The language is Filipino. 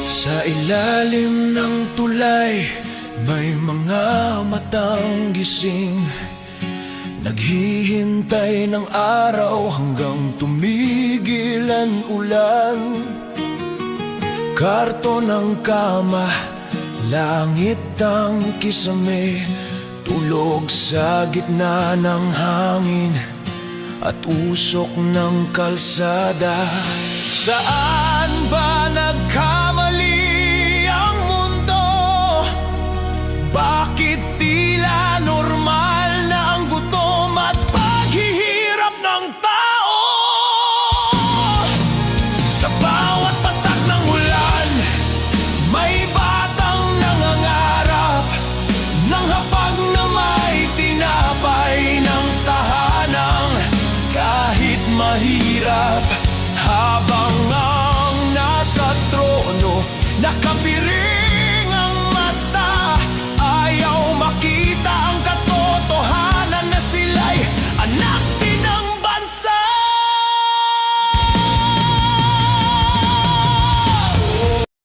Sa ilalim ng tulay, may mga matang gising, naghihintay ng araw hanggang tumigil ang ulan. Karton ng kama, langit ang kisame, tulog sa gitna ng hangin at usok ng kalsada. Saan ba nagkamali ang mundo? Bakit tila normal na ang gutom at paghihirap ng tao? Sa bawat patak ng ulan, may batang nangangarap ng hapag na may tinapay ng tahanang kahit mahirap. Habang ang nasa trono nakapiring